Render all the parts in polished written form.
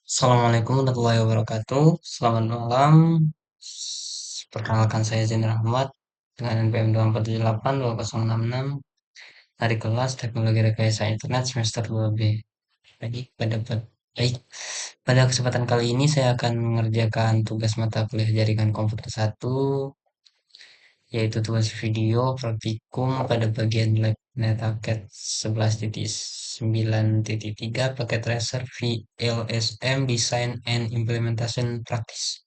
Assalamualaikum warahmatullahi wabarakatuh. Selamat malam. Perkenalkan saya Zain Rahmat dengan NPM 247820066 dari kelas Teknologi Rekayasa Internet semester 2B. Baik, pada kesempatan kali ini saya akan mengerjakan tugas mata kuliah jaringan komputer 1, yaitu tugas video praktikum pada bagian lab NetHacket 11.9.3 paket tracer VLSM Design and Implementation Practice.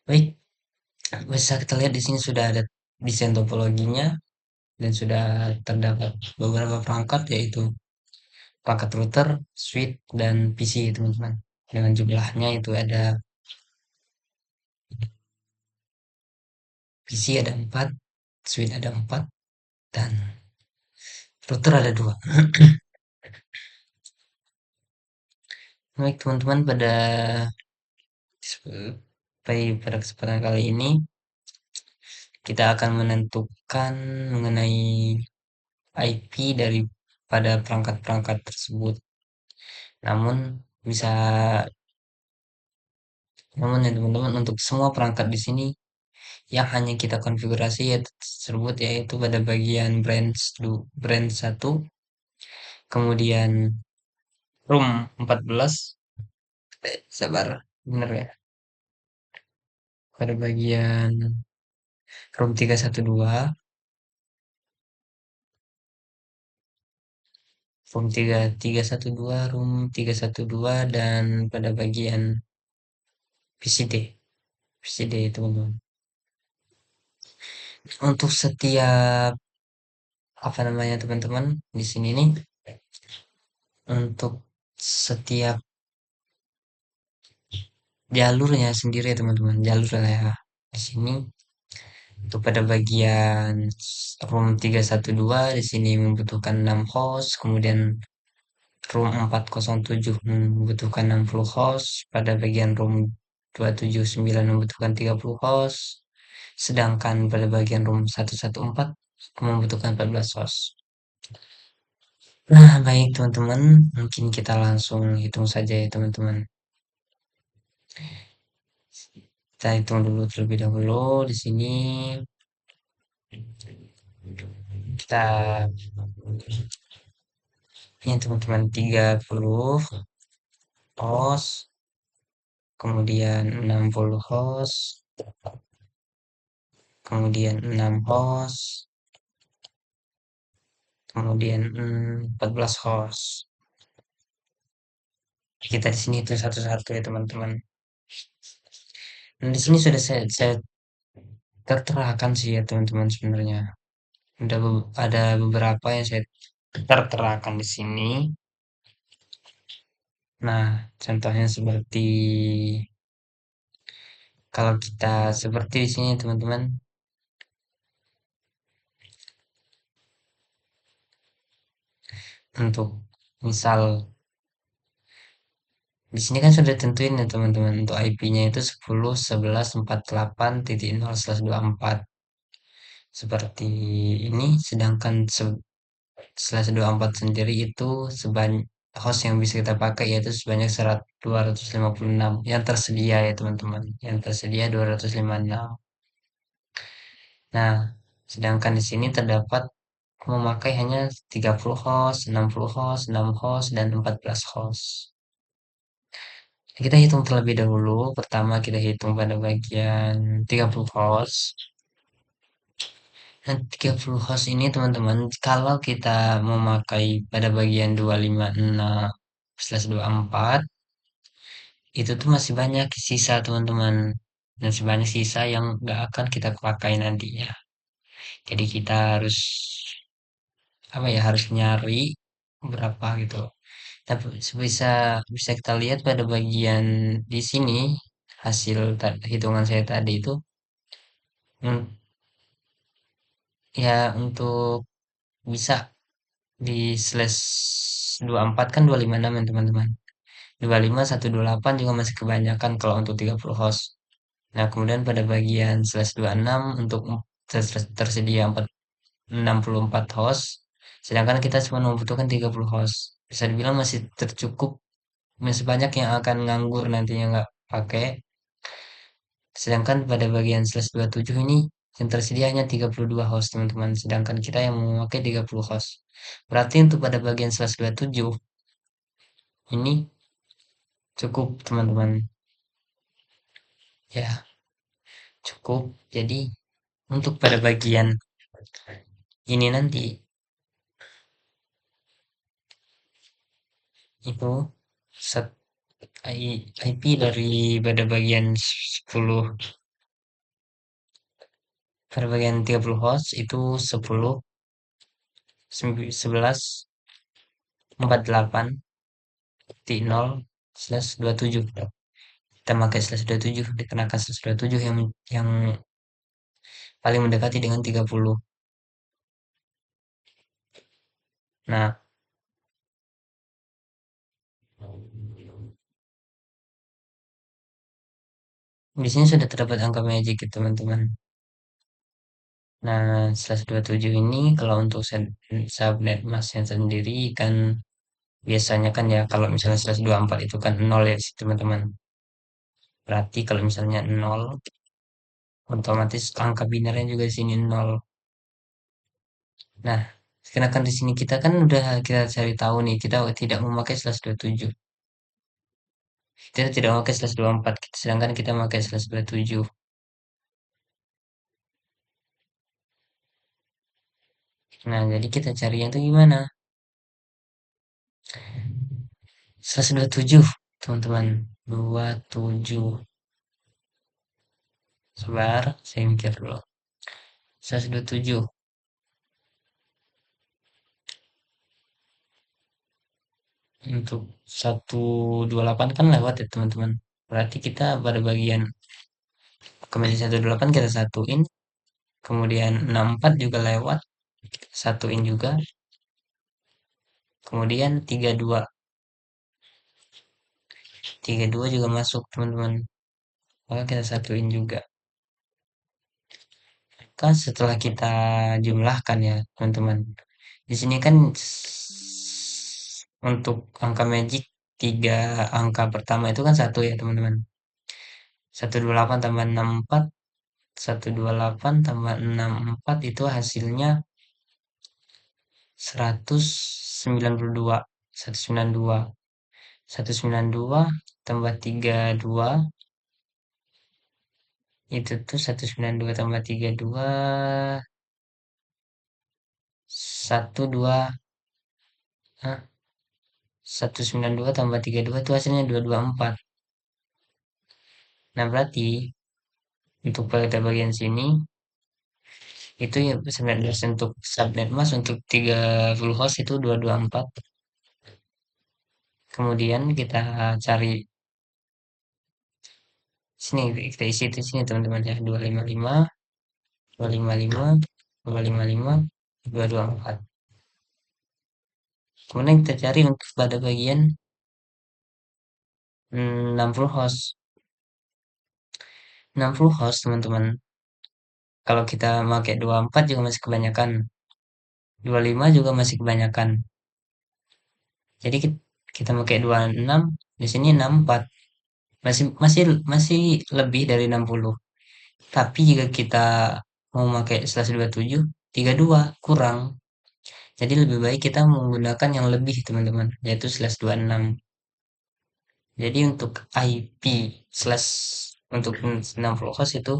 Baik, bisa kita lihat di sini sudah ada desain topologinya dan sudah terdapat beberapa perangkat, yaitu perangkat router, switch, dan PC, teman-teman. Dengan jumlahnya itu ada PC ada 4, switch ada 4, dan router ada 2. Baik, teman-teman, pada kesempatan kali ini kita akan menentukan mengenai IP daripada perangkat-perangkat tersebut. Namun bisa namun ya teman-teman, untuk semua perangkat di sini yang hanya kita konfigurasi yaitu tersebut, yaitu pada bagian branch 1, kemudian room 14, sabar, bener ya, pada bagian room 312, room 312, dan pada bagian PCD teman-teman. Untuk setiap apa namanya teman-teman, di sini nih untuk setiap jalurnya sendiri ya teman-teman, jalur lah ya. Di sini untuk pada bagian room 312 di sini membutuhkan 6 host, kemudian room 407 membutuhkan 60 host, pada bagian room 279 membutuhkan 30 host, sedangkan pada bagian room 114 membutuhkan 14 host. Nah, baik teman-teman, mungkin kita langsung hitung saja ya teman-teman. Kita hitung dulu terlebih dahulu di sini. Kita ini teman-teman, 30 host, kemudian 60 host, kemudian 6 host, kemudian 14 host. Kita di sini itu satu-satu ya teman-teman. Dan di sini sudah saya terterakan sih ya teman-teman, sebenarnya. Ada beberapa yang saya terterakan di sini. Nah, contohnya seperti kalau kita seperti di sini teman-teman, untuk misal di sini kan sudah tentuin ya teman-teman, untuk IP-nya itu 10.11.48.0/24 seperti ini, sedangkan /24 sendiri itu sebanyak host yang bisa kita pakai yaitu sebanyak 256 yang tersedia ya teman-teman, yang tersedia 256. Nah, sedangkan di sini terdapat memakai hanya 30 host, 60 host, 6 host, dan 14 host. Kita hitung terlebih dahulu. Pertama kita hitung pada bagian 30 host. Nah, 30 host ini teman-teman, kalau kita memakai pada bagian 256/24, itu tuh masih banyak sisa teman-teman. Masih banyak sisa yang nggak akan kita pakai nantinya. Jadi kita harus apa ya, harus nyari berapa gitu. Tapi bisa bisa kita lihat pada bagian di sini, hasil hitungan saya tadi itu, hmm, ya untuk bisa di slash 24 kan 256 ya teman-teman. 25/128 juga masih kebanyakan kalau untuk 30 host. Nah, kemudian pada bagian slash 26 untuk tersedia 64 host, sedangkan kita cuma membutuhkan 30 host. Bisa dibilang masih tercukup masih banyak yang akan nganggur nantinya nggak pakai. Sedangkan pada bagian slash 27 ini yang tersedia hanya 32 host teman-teman. Sedangkan kita yang memakai 30 host. Berarti untuk pada bagian slash 27 ini cukup teman-teman. Ya, cukup. Jadi untuk pada bagian ini nanti itu set IP dari pada bagian 10 pada bagian 30 host itu 10 11 48 titik 0 slash 27. Kita pakai slash 27 dikenakan slash 27 yang paling mendekati dengan 30. Nah, di sini sudah terdapat angka magic ya, teman-teman. Nah, slash 27 ini kalau untuk subnet masnya sendiri kan biasanya kan ya kalau misalnya slash 24 itu kan 0 ya sih, teman-teman. Berarti kalau misalnya 0 otomatis angka binarnya juga di sini 0. Nah, sekarang di sini kita kan udah kita cari tahu nih, kita tidak memakai slash 27. Kita tidak memakai slash 24, sedangkan kita memakai slash 27. Nah, jadi kita cari yang itu gimana? Slash 27, teman-teman. 27. Sebar, saya mikir dulu. Slash 27. Untuk 128 kan lewat ya, teman-teman. Berarti kita pada bagian kembali 128 kita satuin. Kemudian 64 juga lewat. Satuin juga. Kemudian 32. 32 juga masuk, teman-teman. Maka kita satuin juga. Kan setelah kita jumlahkan ya, teman-teman. Di sini kan untuk angka magic tiga angka pertama itu kan satu ya, teman-teman. 128 tambah 64, 128 tambah 64 itu hasilnya 192. 192. 192 tambah 32 itu tuh 192 tambah 32 12 Hah? 192 tambah 32 itu hasilnya 224. Nah, berarti untuk pada bagian sini itu ya sebenarnya untuk subnet mas untuk 30 host itu 224. Kemudian kita cari sini, kita isi di sini teman-teman ya, 255, 255, 255, 224. Kemudian kita cari untuk pada bagian 60 host. 60 host teman-teman. Kalau kita pakai 24 juga masih kebanyakan. 25 juga masih kebanyakan. Jadi kita pakai 26, di sini 64. Masih masih masih lebih dari 60. Tapi jika kita mau pakai slash 27, 32 kurang. Jadi lebih baik kita menggunakan yang lebih teman-teman, yaitu slash 26. Jadi untuk IP slash untuk 60 host itu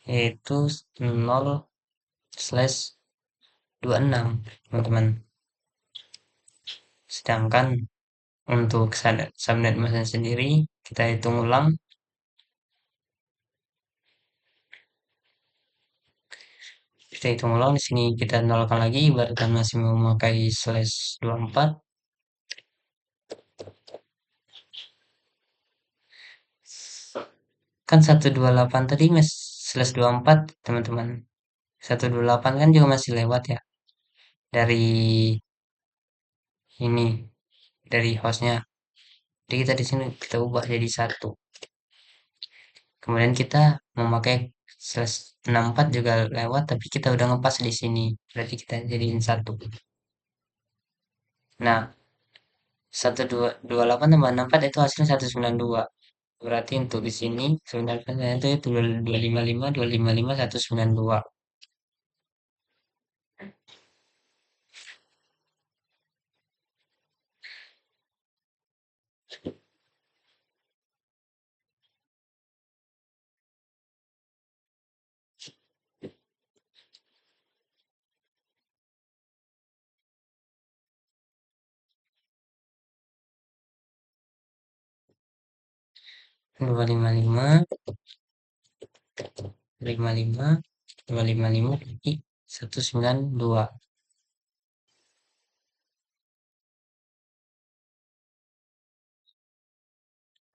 yaitu 0 slash 26 teman-teman. Sedangkan untuk subnet mesin sendiri kita hitung ulang. Kita hitung ulang di sini kita nolkan lagi ibaratkan masih memakai slash 24. Kan 128 tadi mas slash 24 teman-teman. 128 kan juga masih lewat ya dari ini, dari hostnya. Jadi kita di sini kita ubah jadi satu. Kemudian kita memakai slash 64 juga lewat, tapi kita udah ngepas di sini. Berarti kita jadiin satu. Nah, 1228 tambah 64 itu hasilnya 192. Berarti untuk di sini sebenarnya itu 255, 255, 192. 255, 55, 255 bagi 192.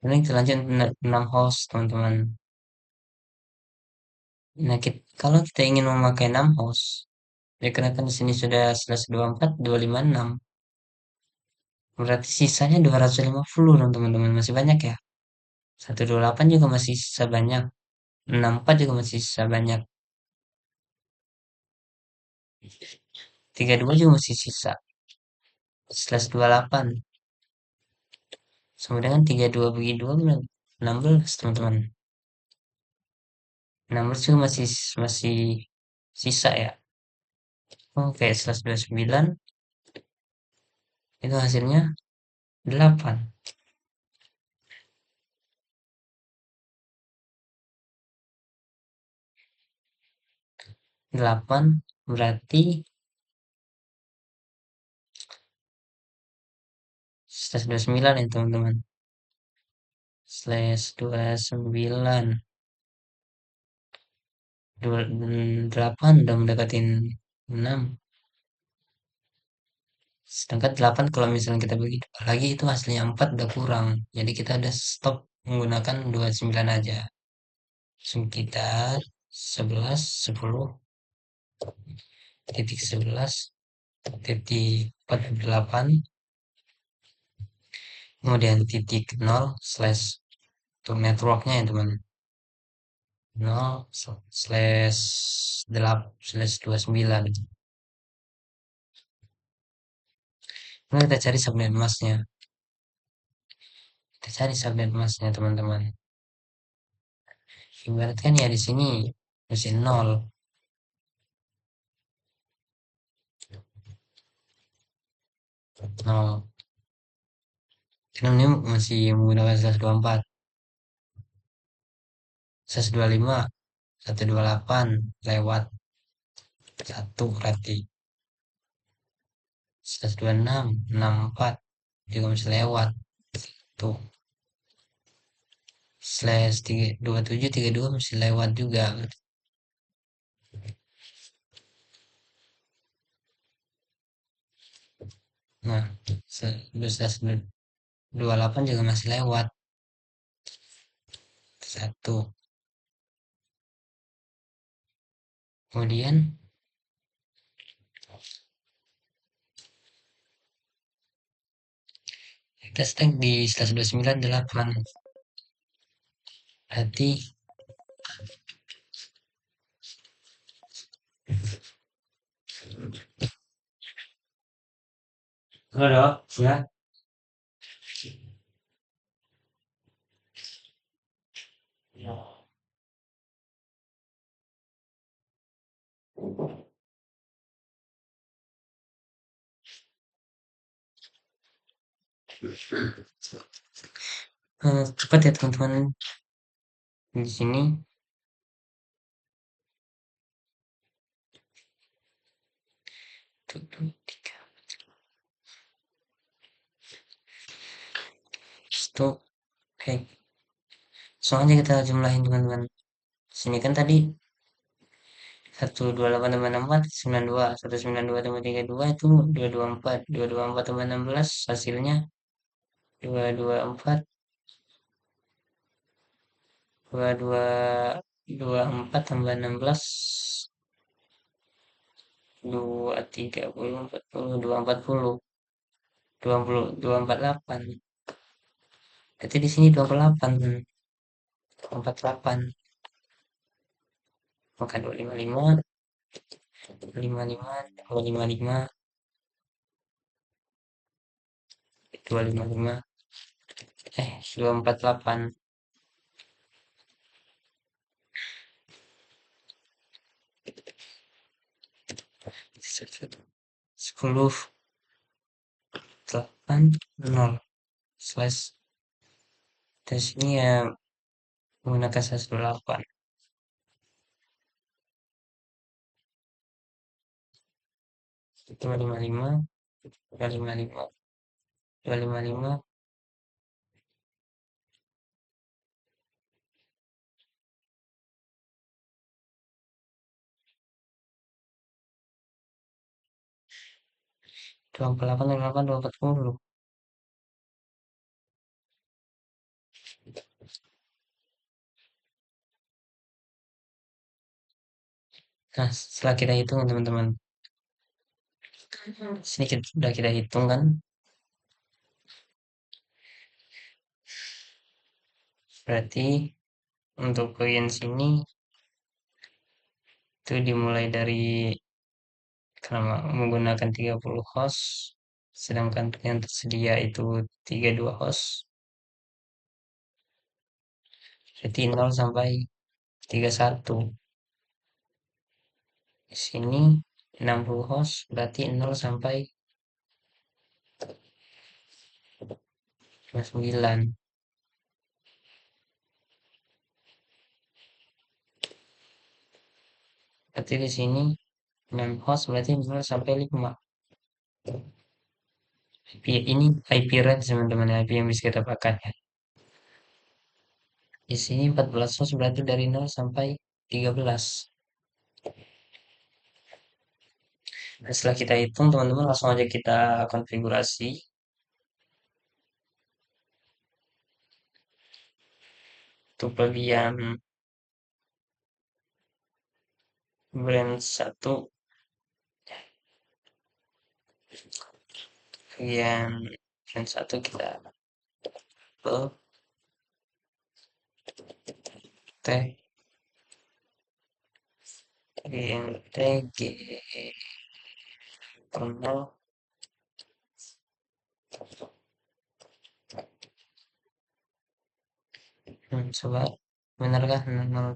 Ini terlanjur 6 host, teman-teman. Nah, kalau kita ingin memakai 6 host, dikarenakan di sini sudah 124, 256. Berarti sisanya 250 dong, teman-teman. Masih banyak ya. 128 juga masih sisa banyak. 64 juga masih sisa banyak. 32 juga masih sisa. 128. Sama dengan 32 bagi 2 16, teman-teman. 16 juga masih masih sisa ya. Oke, 129 itu hasilnya 8. 8 berarti 129 ya, teman-teman. Slash 29. 8 udah mendekatin 6. Sedangkan 8 kalau misalnya kita bagi 2 lagi itu hasilnya 4 udah kurang. Jadi kita udah stop menggunakan 29 aja. Langsung kita 11, 10, titik 11, titik 48, kemudian titik 0 slash untuk networknya ya teman. 0 slash 8 slash 29. Nah, kita cari subnet masknya. Kita cari subnet masknya teman-teman. Ibaratkan ya di sini mesin 0. 0. Karena ini masih menggunakan 124. 125, 128 lewat 1 berarti. 126, 64 juga masih lewat. Tuh. Slash 27, 32 masih lewat juga. Nah, 28 juga masih lewat. 1. Kemudian kita stack di 129, 8. Berarti halo, ya. Cepat ya teman-teman di sini. Tuh, 3. Stop. Oke. Soalnya kita jumlahin teman-teman. Sini kan tadi 128 tambah 64, 92. 192 tambah 32 itu 224. 224 tambah 16 hasilnya 224. 2224 tambah 16. 2, 30, 40, 240. 20, 248. Berarti di sini 28. 248. Maka 255, 55, 255, 255, 248, 10, 8, 0 slash, dan sini ya menggunakan 128, 255, 255, 255, 248, 248, 240. Nah, setelah kita hitung teman-teman, sini sudah kita hitung kan, berarti untuk bagian sini itu dimulai dari karena menggunakan 30 host, sedangkan yang tersedia itu 32 host, berarti 0 sampai 31. Di sini 60 host, berarti 0 sampai 59. Berarti di sini 6 host, berarti 0 sampai 5. IP ini IP range teman-teman, IP yang bisa kita pakai ya. Di sini 14 host berarti dari 0 sampai 13. Nah, setelah kita hitung teman-teman, langsung aja kita konfigurasi. Untuk bagian brand 1, bagian brand 1 kita T GNTG 0, coba benarkah 0,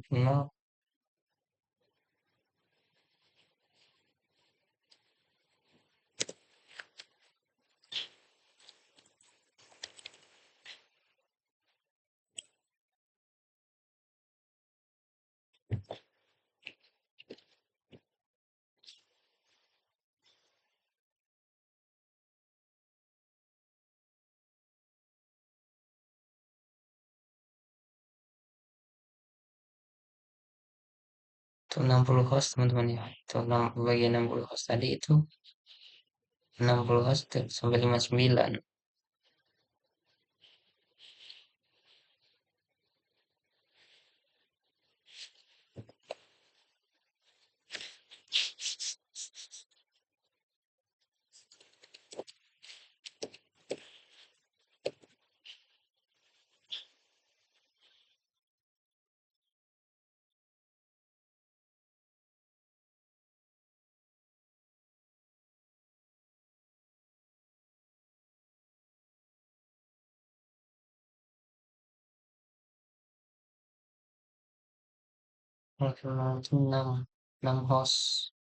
itu 60 host teman-teman ya. Itu bagian 60 host tadi itu 60 host sampai 59. Maksimal itu 6 host.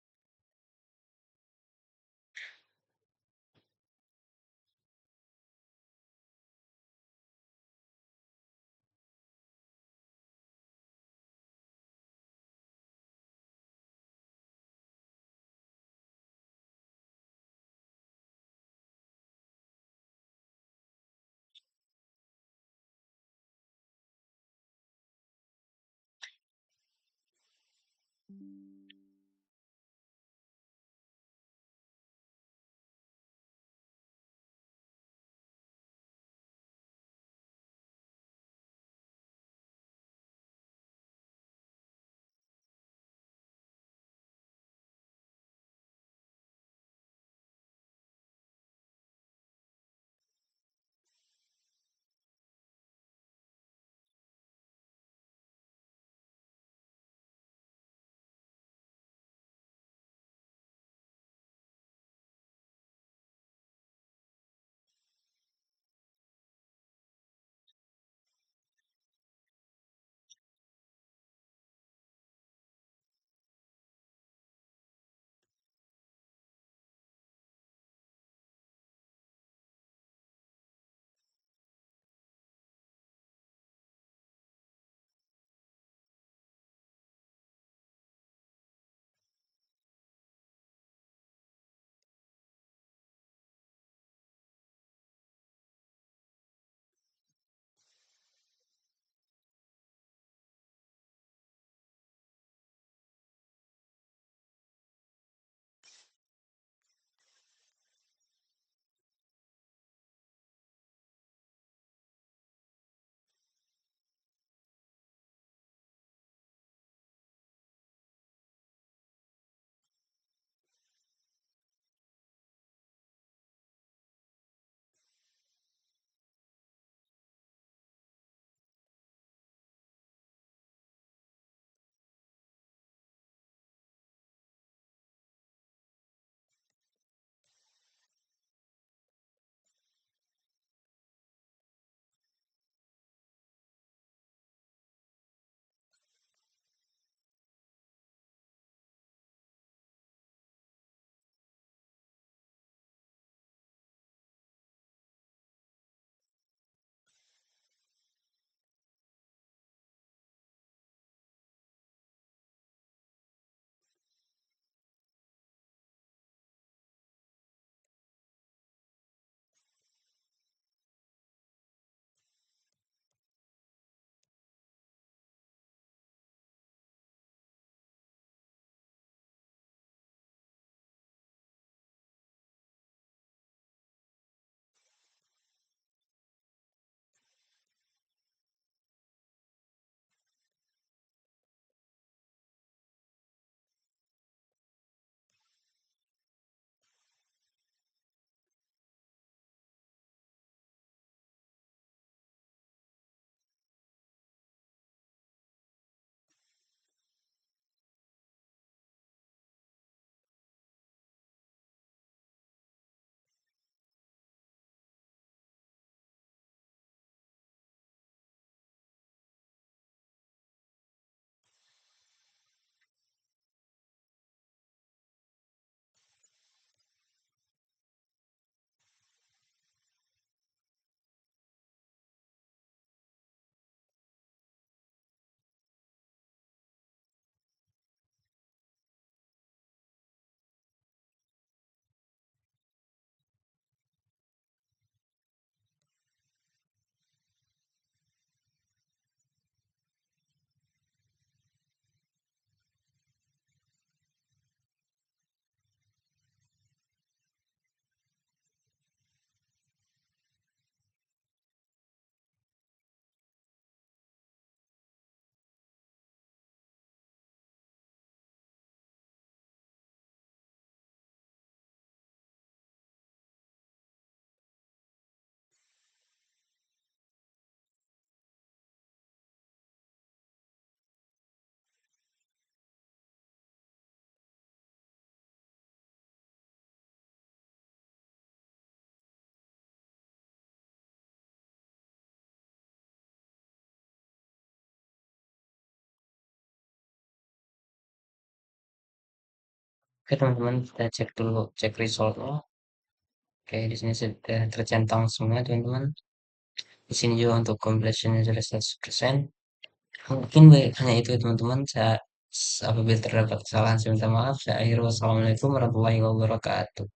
Oke teman-teman, kita cek dulu, cek resultnya. Oke, di sini sudah tercentang semua teman-teman. Di sini juga untuk completionnya sudah 100%. Mungkin hanya itu teman-teman. Apabila terdapat kesalahan, saya minta maaf. Saya akhiri wassalamualaikum warahmatullahi wabarakatuh.